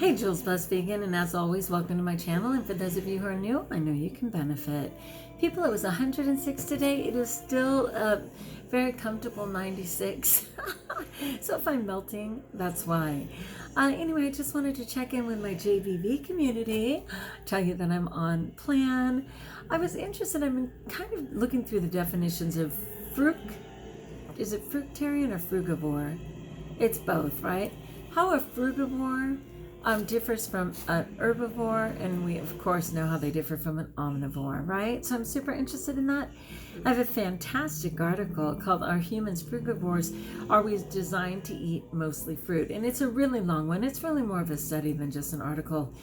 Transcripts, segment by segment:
Hey, JulesBlessedVegan, and as always, welcome to my channel. And for those of you who are new, I know you can benefit. People, it was 106 today. It is still a very comfortable 96. So if I'm melting, that's why. Anyway, I just wanted to check in with my JBV community, tell you that I'm on plan. I was interested, I'm kind of looking through the definitions of is it fruitarian or frugivore? It's both, right? How a frugivore differs from an herbivore, and we of course know how they differ from an omnivore, right? So I'm super interested in that. I have a fantastic article called "Are Humans Frugivores? Are We Designed to Eat Mostly Fruit?" And it's a really long one. It's really more of a study than just an article.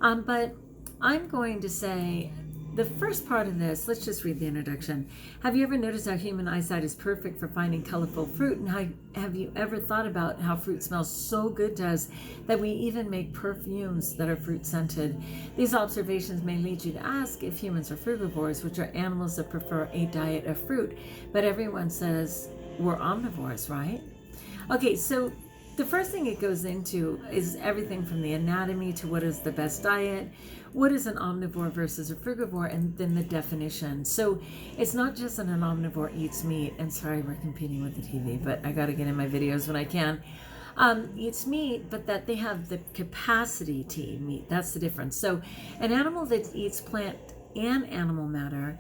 But I'm going to say the first part of this, let's just read the introduction. Have you ever noticed how human eyesight is perfect for finding colorful fruit? And have you ever thought about how fruit smells so good to us that we even make perfumes that are fruit scented? These observations may lead you to ask if humans are frugivores, which are animals that prefer a diet of fruit. But everyone says we're omnivores, right? Okay, so the first thing it goes into is everything from the anatomy to what is the best diet, what is an omnivore versus a frugivore, and then the definition. So it's not just that an omnivore eats meat, and sorry we're competing with the TV, but I got to get in my videos when I can. Eats meat, but that they have the capacity to eat meat. That's the difference. So an animal that eats plant and animal matter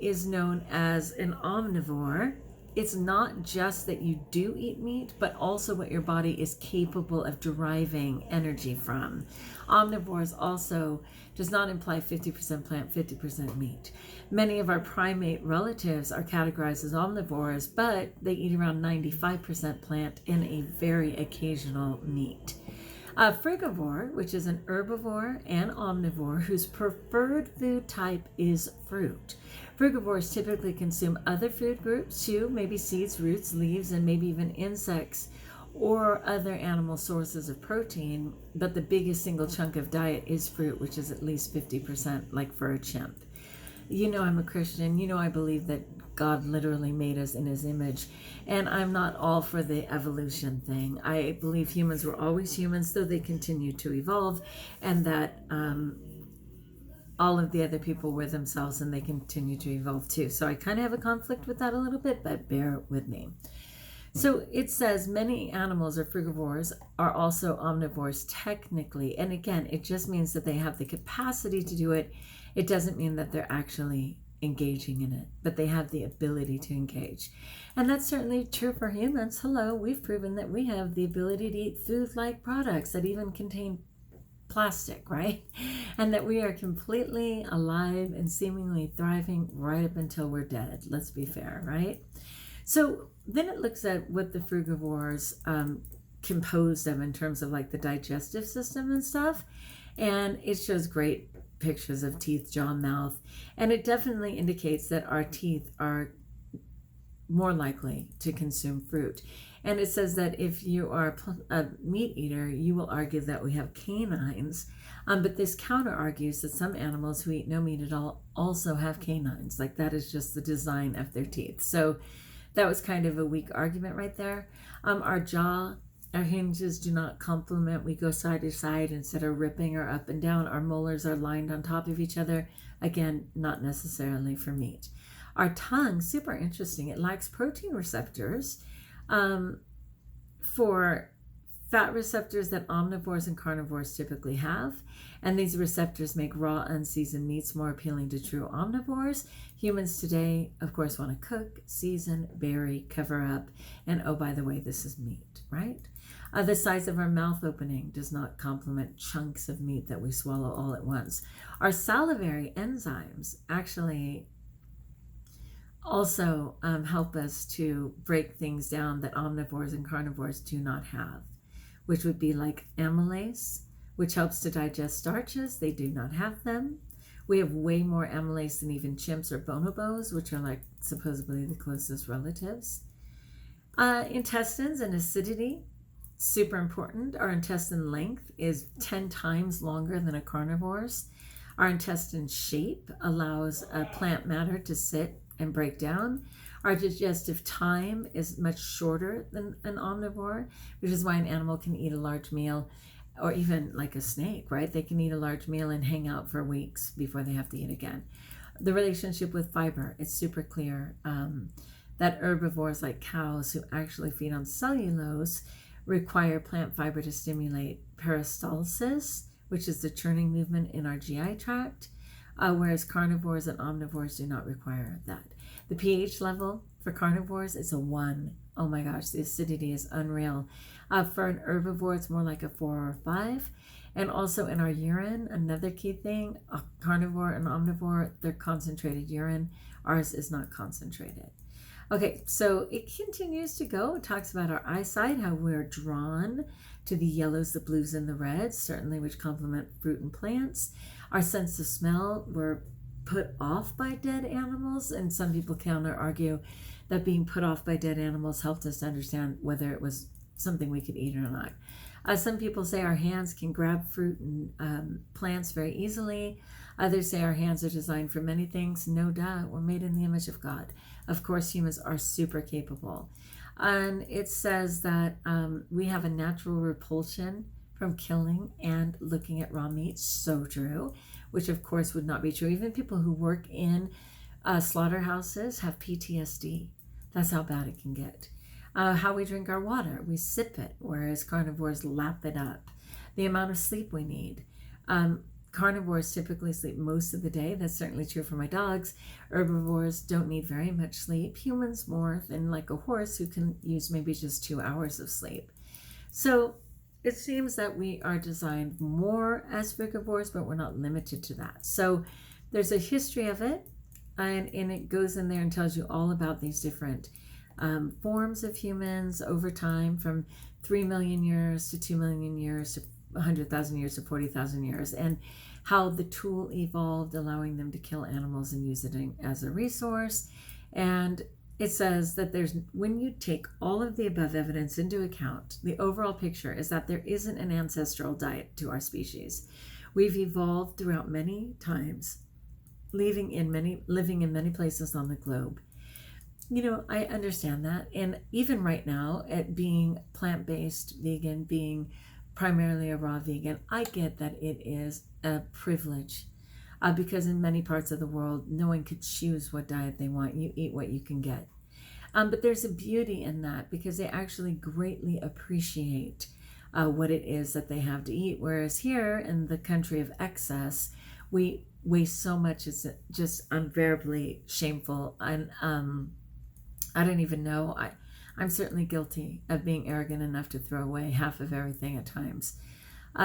is known as an omnivore. It's not just that you do eat meat, but also what your body is capable of deriving energy from. Omnivores also does not imply 50% plant, 50% meat. Many of our primate relatives are categorized as omnivores, but they eat around 95% plant and a very occasional meat. A frugivore, which is an herbivore and omnivore whose preferred food type is fruit. Frugivores typically consume other food groups too, maybe seeds, roots, leaves, and maybe even insects or other animal sources of protein, but the biggest single chunk of diet is fruit, which is at least 50%, like for a chimp. You know I'm a Christian. You know I believe that God literally made us in his image. And I'm not all for the evolution thing. I believe humans were always humans, though they continue to evolve, and that all of the other people were themselves and they continue to evolve too. So I kind of have a conflict with that a little bit, but bear with me. So it says many animals or frugivores are also omnivores technically. And again, it just means that they have the capacity to do it. It doesn't mean that they're actually engaging in it, but they have the ability to engage. And that's certainly true for humans. Hello, we've proven that we have the ability to eat food-like products that even contain plastic, right? And that we are completely alive and seemingly thriving right up until we're dead. Let's be fair, right? So then it looks at what the frugivores composed of in terms of like the digestive system and stuff. And it shows great pictures of teeth, jaw, mouth. And it definitely indicates that our teeth are more likely to consume fruit. And it says that if you are a meat eater, you will argue that we have canines. But this counter argues that some animals who eat no meat at all also have canines. Like that is just the design of their teeth. So that was kind of a weak argument right there. Our jaw, our hinges do not complement. We go side to side instead of ripping or up and down. Our molars are lined on top of each other. Again, not necessarily for meat. Our tongue, super interesting. It lacks protein receptors for fat receptors that omnivores and carnivores typically have. And these receptors make raw, unseasoned meats more appealing to true omnivores. Humans today, of course, want to cook, season, bury, cover up. And oh, by the way, this is meat, right? The size of our mouth opening does not complement chunks of meat that we swallow all at once. Our salivary enzymes actually also help us to break things down that omnivores and carnivores do not have, which would be like amylase, which helps to digest starches. They do not have them. We have way more amylase than even chimps or bonobos, which are like supposedly the closest relatives. Intestines and acidity, super important. Our intestine length is 10 times longer than a carnivore's. Our intestine shape allows plant matter to sit and break down. Our digestive time is much shorter than an omnivore, which is why an animal can eat a large meal or even like a snake, right? They can eat a large meal and hang out for weeks before they have to eat again. The relationship with fiber, it's super clear that herbivores like cows who actually feed on cellulose require plant fiber to stimulate peristalsis, which is the churning movement in our GI tract, whereas carnivores and omnivores do not require that. The pH level for carnivores is a 1. Oh my gosh, the acidity is unreal. For an herbivore, it's more like a 4 or 5. And also in our urine, another key thing, a carnivore and omnivore, they're concentrated urine. Ours is not concentrated. Okay, so it continues to go. It talks about our eyesight, how we're drawn to the yellows, the blues, and the reds, certainly which complement fruit and plants. Our sense of smell, we're put off by dead animals, and some people counter argue that being put off by dead animals helped us to understand whether it was something we could eat or not. Some people say our hands can grab fruit and plants very easily. Others say our hands are designed for many things. No doubt, we're made in the image of God. Of course, humans are super capable. And it says that we have a natural repulsion from killing and looking at raw meat. So true, which of course would not be true. Even people who work in slaughterhouses have PTSD. That's how bad it can get. How we drink our water, we sip it, whereas carnivores lap it up. The amount of sleep we need. Carnivores typically sleep most of the day. That's certainly true for my dogs. Herbivores don't need very much sleep. Humans more than like a horse who can use maybe just 2 hours of sleep. So it seems that we are designed more as frugivores, but we're not limited to that. So there's a history of it, and it goes in there and tells you all about these different forms of humans over time, from 3 million years to 2 million years to 100,000 years to 40,000 years, and how the tool evolved, allowing them to kill animals and use it as a resource. And it says that when you take all of the above evidence into account, the overall picture is that there isn't an ancestral diet to our species. We've evolved throughout many times, living in many places on the globe. You know, I understand that. And even right now, at being plant-based vegan, being primarily a raw vegan, I get that it is a privilege because in many parts of the world, no one could choose what diet they want. You eat what you can get. But there's a beauty in that because they actually greatly appreciate what it is that they have to eat. Whereas here in the country of excess, we waste so much, it's just unbearably shameful. And I don't even know. I'm certainly guilty of being arrogant enough to throw away half of everything at times.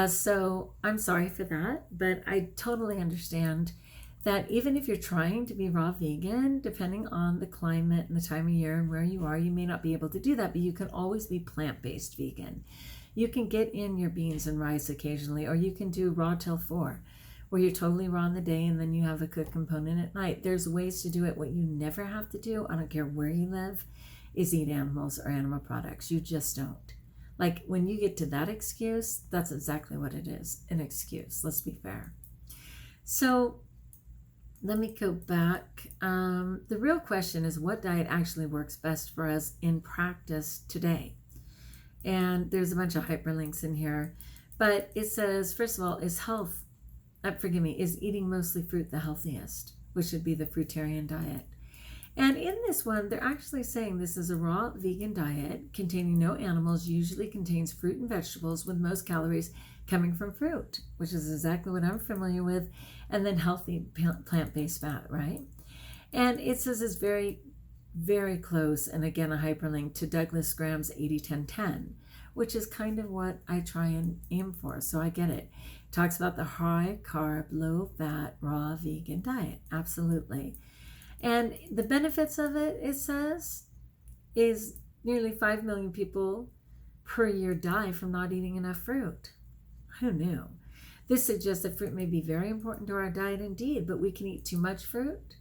So I'm sorry for that, but I totally understand that even if you're trying to be raw vegan, depending on the climate and the time of year and where you are, you may not be able to do that, but you can always be plant-based vegan. You can get in your beans and rice occasionally, or you can do raw till 4, where you're totally raw in the day and then you have a cooked component at night. There's ways to do it. What you never have to do, I don't care where you live, is eat animals or animal products. You just don't. Like when you get to that excuse, that's exactly what it is, an excuse. Let's be fair. So let me go back. The real question is what diet actually works best for us in practice today? And there's a bunch of hyperlinks in here, but it says, first of all, is eating mostly fruit the healthiest, which would be the Fruitarian Diet. And in this one, they're actually saying this is a raw vegan diet containing no animals, usually contains fruit and vegetables with most calories coming from fruit, which is exactly what I'm familiar with, and then healthy plant-based fat, right? And it says it's very, very close, and again, a hyperlink to Douglas Graham's 80-10-10, which is kind of what I try and aim for, so I get it. It talks about the high-carb, low-fat, raw vegan diet, absolutely. And the benefits of it, it says, is nearly 5 million people per year die from not eating enough fruit. Who knew? This suggests that fruit may be very important to our diet indeed, but we can eat too much fruit.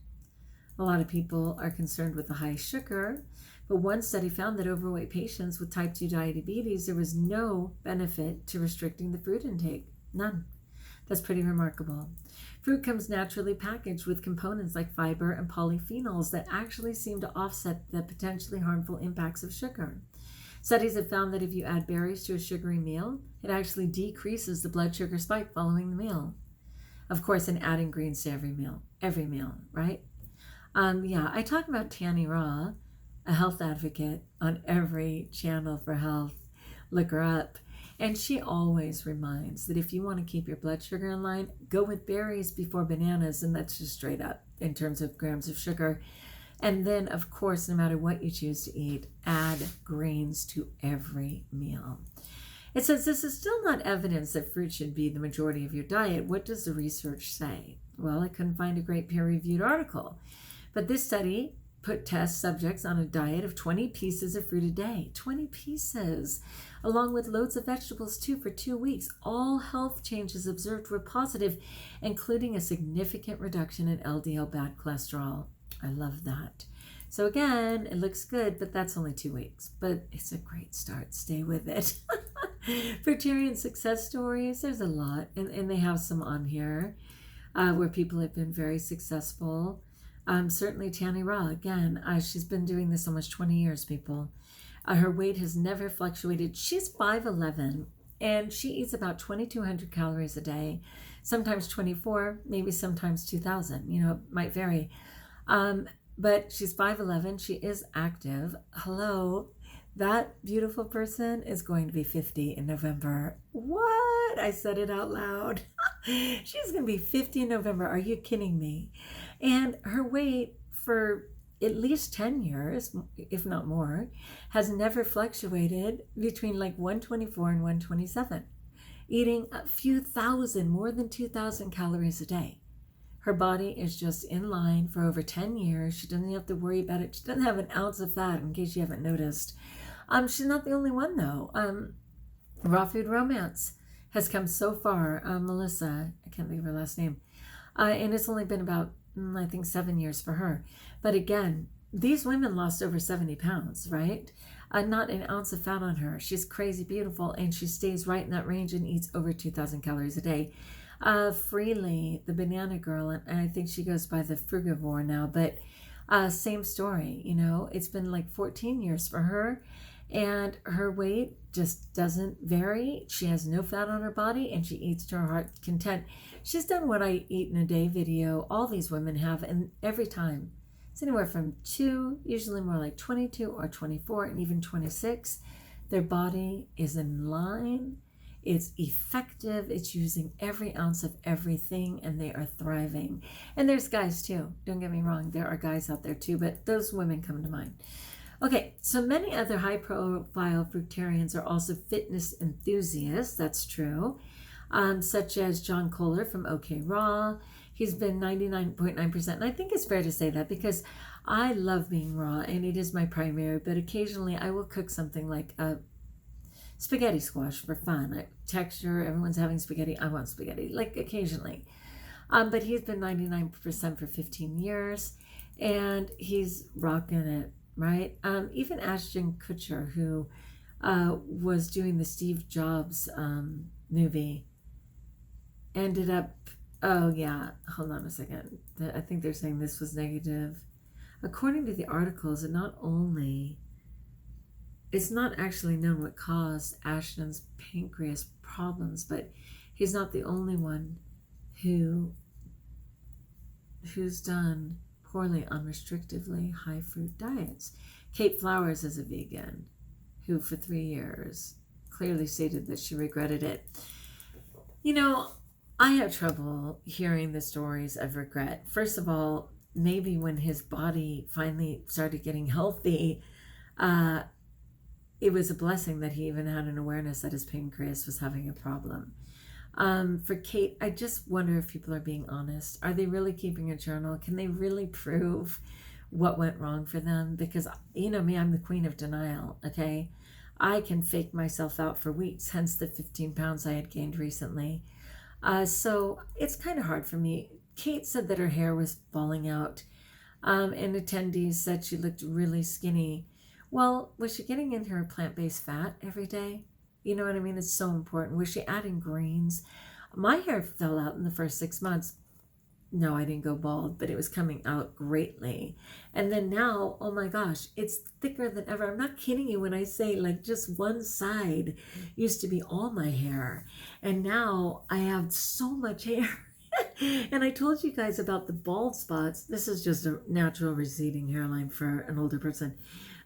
A lot of people are concerned with the high sugar, but one study found that overweight patients with type 2 diabetes, there was no benefit to restricting the fruit intake. None. That's pretty remarkable. Fruit comes naturally packaged with components like fiber and polyphenols that actually seem to offset the potentially harmful impacts of sugar. Studies have found that if you add berries to a sugary meal, it actually decreases the blood sugar spike following the meal. Of course, in adding greens to every meal, right? Yeah, I talk about Tanny Raw, a health advocate, on every channel for health. Look her up. And she always reminds that if you want to keep your blood sugar in line, go with berries before bananas, and that's just straight up in terms of grams of sugar. And then, of course, no matter what you choose to eat, add greens to every meal. It says this is still not evidence that fruit should be the majority of your diet. What does the research say? Well, I couldn't find a great peer-reviewed article. But this study put test subjects on a diet of 20 pieces of fruit a day. 20 pieces, along with loads of vegetables too, for 2 weeks. All health changes observed were positive, including a significant reduction in LDL bad cholesterol. I love that. So again, it looks good, but that's only 2 weeks. But it's a great start. Stay with it. Fruitarian success stories, there's a lot. And they have some on here where people have been very successful. Certainly Tanny Raw, again, she's been doing this almost 20 years, people. Her weight has never fluctuated. She's 5'11", and she eats about 2,200 calories a day, sometimes 24, maybe sometimes 2,000. You know, it might vary. But she's 5'11". She is active. Hello, that beautiful person is going to be 50 in November. What? I said it out loud. She's going to be 50 in November. Are you kidding me? And her weight for at least 10 years, if not more, has never fluctuated between like 124 and 127, eating a few thousand, more than 2,000 calories a day. Her body is just in line for over 10 years. She doesn't have to worry about it. She doesn't have an ounce of fat, in case you haven't noticed. She's not the only one, though. Raw Food Romance has come so far. Melissa, I can't think of her last name. And it's only been about, I think, 7 years for her. But again, these women lost over 70 pounds, right? Not an ounce of fat on her. She's crazy beautiful, and she stays right in that range and eats over 2,000 calories a day. Freely, the banana girl, and I think she goes by the Frugivore now, but same story, you know, it's been like 14 years for her, and her weight just doesn't vary. She has no fat on her body, and she eats to her heart's content. She's done What I Eat in a Day video. All these women have, and every time it's anywhere from 2, usually more like 22 or 24, and even 26. Their body is in line. It's effective. It's using every ounce of everything, and they are thriving. And there's guys too. Don't get me wrong. There are guys out there too, but those women come to mind. Okay, so many other high-profile fruitarians are also fitness enthusiasts. That's true. Such as John Kohler from OK Raw. He's been 99.9%. And I think it's fair to say that because I love being raw, and it is my primary, but occasionally I will cook something like a spaghetti squash for fun. Texture, everyone's having spaghetti, I want spaghetti, like occasionally. But he's been 99% for 15 years, and he's rocking it, right? Even Ashton Kutcher, who was doing the Steve Jobs movie, ended up, oh yeah, hold on a second. I think they're saying this was negative. According to the articles, it's not actually known what caused Ashton's pancreas problems, but he's not the only one who's done poorly on restrictively high fruit diets. Kate Flowers is a vegan who for 3 years clearly stated that she regretted it. You know, I have trouble hearing the stories of regret. First of all, maybe when his body finally started getting healthy, it was a blessing that he even had an awareness that his pancreas was having a problem. For Kate, I just wonder if people are being honest. Are they really keeping a journal? Can they really prove what went wrong for them? Because, you know me, I'm the queen of denial, okay? I can fake myself out for weeks, hence the 15 pounds I had gained recently. So it's kind of hard for me. Kate said that her hair was falling out, and attendees said she looked really skinny. Well, was she getting in her plant-based fat every day? You know what I mean? It's so important. Was she adding greens? My hair fell out in the first 6 months. no, I didn't go bald, but it was coming out greatly. And then now, oh my gosh, it's thicker than ever. I'm not kidding you when I say like just one side used to be all my hair. And now I have so much hair. And I told you guys about the bald spots. This is just a natural receding hairline for an older person.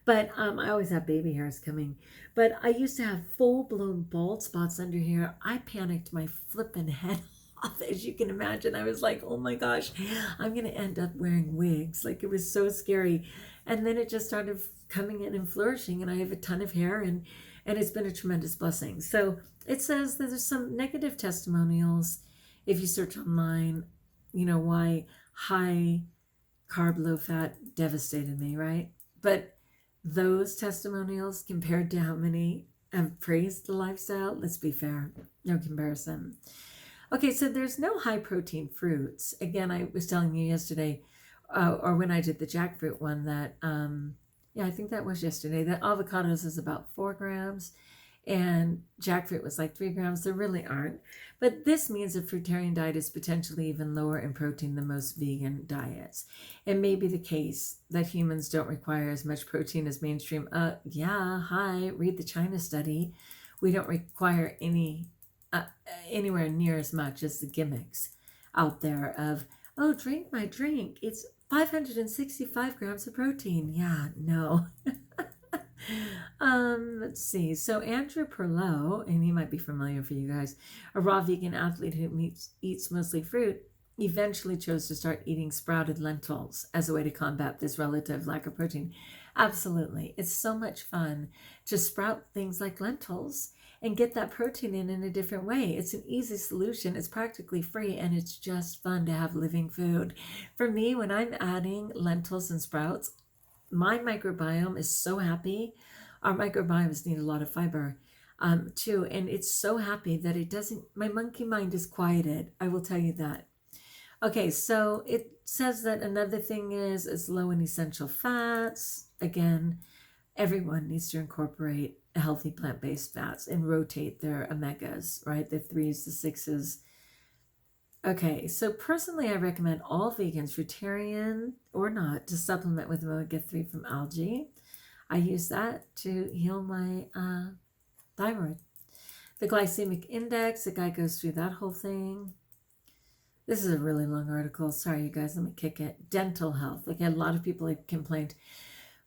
But I always have baby hairs coming. But I used to have full-blown bald spots under here. I panicked my flipping head off, as you can imagine. I was like, oh my gosh, I'm going to end up wearing wigs. Like, it was so scary. And then it just started coming in and flourishing, and I have a ton of hair, and it's been a tremendous blessing. So it says that there's some negative testimonials if you search online, you know, why high carb, low fat devastated me, right? But those testimonials compared to how many have praised the lifestyle, let's be fair, no comparison. Okay, so there's no high protein fruits. Again, I was telling you yesterday, or when I did the jackfruit one, that, I think that was yesterday, that avocados is about 4 grams and jackfruit was like 3 grams. There really aren't. But this means a fruitarian diet is potentially even lower in protein than most vegan diets. It may be the case that humans don't require as much protein as mainstream. Read the China study. We don't require anywhere near as much as the gimmicks out there of, oh, drink my drink. It's 565 grams of protein. Yeah, no. Let's see. So Andrew Perlow, and he might be familiar for you guys, a raw vegan athlete who eats mostly fruit, eventually chose to start eating sprouted lentils as a way to combat this relative lack of protein. Absolutely. It's so much fun to sprout things like lentils and get that protein in a different way. It's an easy solution. It's practically free, and it's just fun to have living food. For me, when I'm adding lentils and sprouts, my microbiome is so happy. Our microbiomes need a lot of fiber too. And it's so happy that it doesn't, my monkey mind is quieted. I will tell you that. Okay, so it says that another thing is it's low in essential fats. Again, everyone needs to incorporate healthy plant-based fats and rotate their omegas, right? The 3s, the 6s. Okay, so personally, I recommend all vegans, fruitarian or not, to supplement with omega-3 from algae. I use that to heal my thyroid. The glycemic index, the guy goes through that whole thing. This is a really long article. Sorry, you guys, let me kick it. Dental health. Like, a lot of people have complained.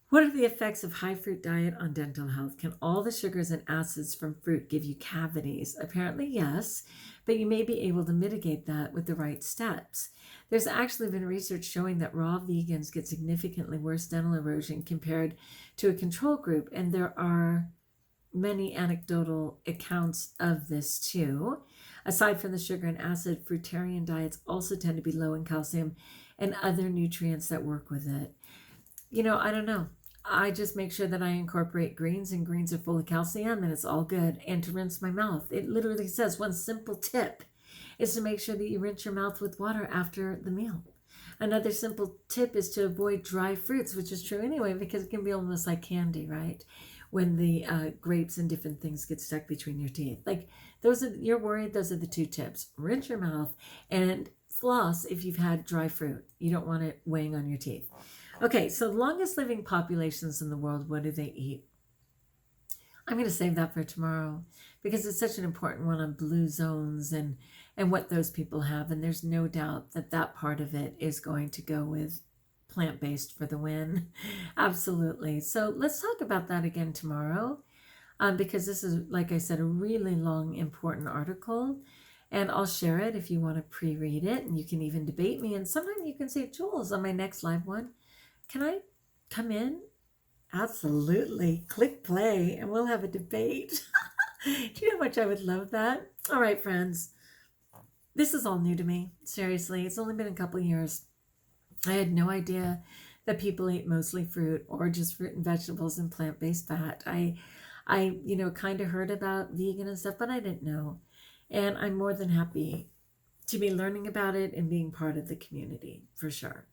What are the effects of high fruit diet on dental health? Can all the sugars and acids from fruit give you cavities? Apparently, yes, but you may be able to mitigate that with the right steps. There's actually been research showing that raw vegans get significantly worse dental erosion compared to a control group, and there are many anecdotal accounts of this too. Aside from the sugar and acid, fruitarian diets also tend to be low in calcium and other nutrients that work with it. You know, I don't know. I just make sure that I incorporate greens, and greens are full of calcium, and it's all good. And to rinse my mouth. It literally says one simple tip is to make sure that you rinse your mouth with water after the meal. Another simple tip is to avoid dry fruits, which is true anyway, because it can be almost like candy, right? When the grapes and different things get stuck between your teeth. Like, you're worried, those are the 2 tips. Rinse your mouth and floss if you've had dry fruit. You don't want it weighing on your teeth. Okay, so longest living populations in the world, what do they eat? I'm going to save that for tomorrow because it's such an important one on blue zones and what those people have. And there's no doubt that that part of it is going to go with plant-based for the win. Absolutely. So let's talk about that again tomorrow because this is, like I said, a really long, important article. And I'll share it if you want to pre-read it. And you can even debate me. And sometimes you can say, Jules, on my next live one, can I come in? Absolutely. Click play and we'll have a debate. Do you know how much I would love that? All right, friends. This is all new to me. Seriously, it's only been a couple years. I had no idea that people ate mostly fruit or just fruit and vegetables and plant-based fat. I kind of heard about vegan and stuff, but I didn't know. And I'm more than happy to be learning about it and being part of the community for sure.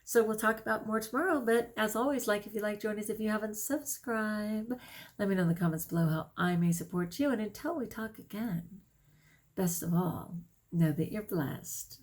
So we'll talk about more tomorrow, but as always, like if you like, join us if you haven't subscribed. Let me know in the comments below how I may support you. And until we talk again, best of all, know that you're blessed.